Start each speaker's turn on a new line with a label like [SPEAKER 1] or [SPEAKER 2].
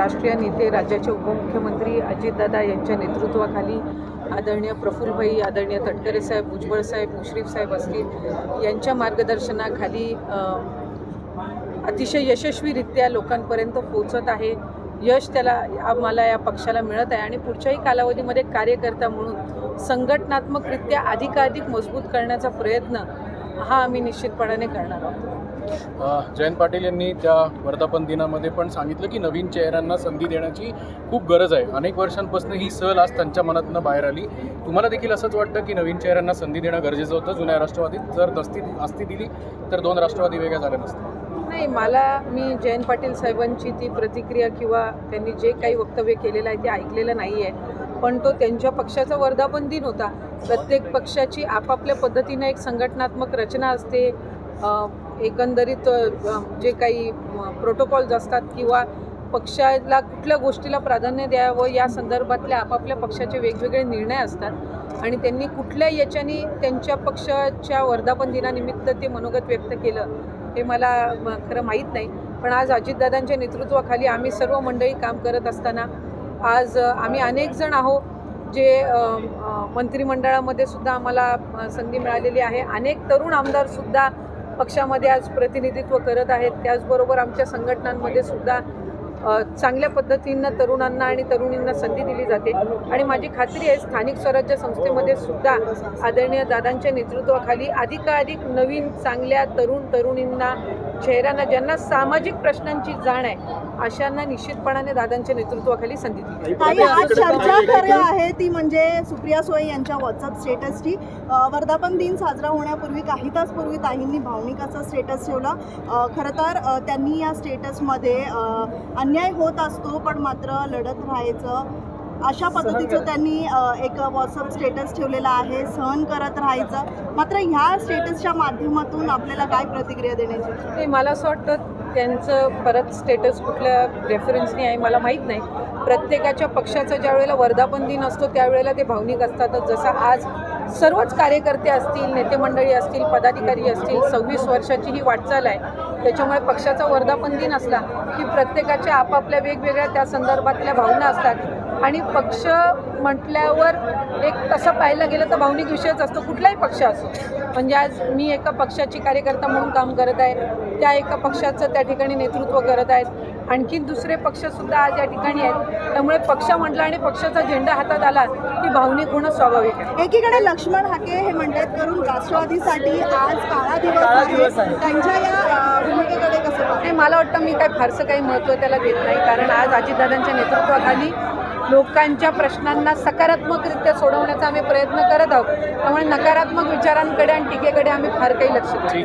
[SPEAKER 1] राष्ट्रीय नेते, राज्याचे उपमुख्यमंत्री अजितदादा यांच्या नेतृत्वाखाली आदरणीय प्रफुल्लभाई, आदरणीय तटकरे साहेब, भुजबळ साहेब, मुश्रीफ साहेब असतील यांच्या मार्गदर्शनाखाली अतिशय यशस्वीरित्या लोकांपर्यंत पोहोचत आहे. यश त्याला आम्हाला या पक्षाला मिळत आहे आणि पुढच्याही कालावधीमध्ये कार्यकर्ता म्हणून संघटनात्मकरित्या अधिकाधिक मजबूत करण्याचा प्रयत्न हा आम्ही निश्चितपणाने करणार आहोत.
[SPEAKER 2] जयंत पाटील यांनी त्या वर्धापन दिनामध्ये पण सांगितलं की नवीन चेहऱ्यांना संधी देण्याची खूप गरज आहे. अनेक वर्षांपासून ही सहल आज त्यांच्या मनातनं बाहेर आली. तुम्हाला देखील असंच वाटतं की नवीन चेहऱ्यांना संधी देणं गरजेचं होतं? जुन्या राष्ट्रवादीत जर दस्ती दिली तर दोन राष्ट्रवादी वेगळ्या झाल्या नसत्या?
[SPEAKER 1] नाही, मी जयंत पाटील साहेबांची ती प्रतिक्रिया किंवा त्यांनी जे काही वक्तव्य केलेलं आहे ते ऐकलेलं नाही आहे. पण तो त्यांच्या पक्षाचा वर्धापन दिन होता. प्रत्येक पक्षाची आपापल्या पद्धतीने एक संघटनात्मक रचना असते. एकंदरीत जे काही प्रोटोकॉल्स असतात किंवा पक्षाला कुठल्या गोष्टीला प्राधान्य द्यावं या संदर्भातल्या आपापल्या पक्षाचे वेगवेगळे निर्णय असतात आणि त्यांनी कुठल्या याच्यानी त्यांच्या पक्षाच्या वर्धापन दिनानिमित्त ते मनोगत व्यक्त केलं हे मला खरं माहीत नाही. पण आज अजितदादांच्या नेतृत्वाखाली आम्ही सर्व मंडळी काम करत असताना आज आम्ही अनेक जण आहोत जे मंत्रिमंडळामध्ये सुद्धा आम्हाला संधी मिळालेली आहे. अनेक तरुण आमदारसुद्धा पक्षामध्ये आज प्रतिनिधित्व करत आहेत. त्याचबरोबर आमच्या संघटनांमध्ये सुद्धा चांगल्या पद्धतीनं तरुणांना आणि तरुणींना संधी दिली जाते आणि माझी खात्री आहे स्थानिक स्वराज्य संस्थेमध्ये सुद्धा आदरणीय दादांच्या नेतृत्वाखाली अधिकाधिक नवीन चांगल्या तरुणींना, चेहऱ्यांना, ज्यांना सामाजिक प्रश्नांची जाण आहे अशांना निश्चितपणाने दादांच्या नेतृत्वाखाली संधी दिली.
[SPEAKER 3] आज चर्चा खरी आहे ती म्हणजे सुप्रिया सुळे यांच्या व्हॉट्सअप स्टेटसची. वर्धापन दिन साजरा होण्यापूर्वी काही तास पूर्वी ताईंनी भावनिक असा स्टेटस ठेवला. खरं तर त्यांनी या स्टेटसमध्ये अन्याय होत असतो पण मात्र लढत राहायचं अशा पद्धतीचं त्यांनी एक व्हॉट्सअप स्टेटस ठेवलेला आहे. सहन करत राहायचं. मात्र ह्या स्टेटसच्या माध्यमातून आपल्याला काय प्रतिक्रिया देण्याची?
[SPEAKER 1] ते मला असं वाटतं त्यांचं परत स्टेटस कुठल्या रेफरन्सनी आहे मला माहीत नाही. प्रत्येकाच्या पक्षाचा ज्या वेळेला वर्धापन दिन असतो त्यावेळेला ते भावनिक असतातच. जसं आज सर्वच कार्यकर्ते असतील, नेते मंडळी असतील, पदाधिकारी असतील, 26 वर्षाची ही वाटचाल आहे. त्याच्यामुळे पक्षाचा वर्धापन दिन असला की प्रत्येकाच्या आपापल्या वेगवेगळ्या त्या संदर्भातल्या भावना असतात आणि पक्ष म्हटल्यावर एक तसं पाहायला गेलं तर भावनिक विषयच असतो कुठलाही पक्ष असो. म्हणजे आज मी एका पक्षाची कार्यकर्ता म्हणून काम करत आहे, त्या एका पक्षाचं त्या ठिकाणी नेतृत्व करत आहेत. आणखीन दुसरे पक्षसुद्धा आज या ठिकाणी आहेत. त्यामुळे पक्ष म्हटलं आणि पक्षाचा झेंडा हातात आला की भावनिक होणं स्वाभाविक आहे.
[SPEAKER 3] एकीकडे लक्ष्मण हाके हे मंडळात करून राष्ट्रवादीसाठी आज काळा दिवस आहे. त्यांच्या या भूमिकेकडे कसं पाहते?
[SPEAKER 1] मला वाटतं मी काय फारसं काही महत्त्व त्याला देत नाही. कारण आज अजितदादांच्या नेतृत्वाखाली लोकांच्या प्रश्नांना सकारात्मकरित्या सोडवण्याचा आम्ही प्रयत्न करत आहोत. त्यामुळे नकारात्मक विचारांकडे आणि टीकेकडे आम्ही फार काही लक्ष देत नाही.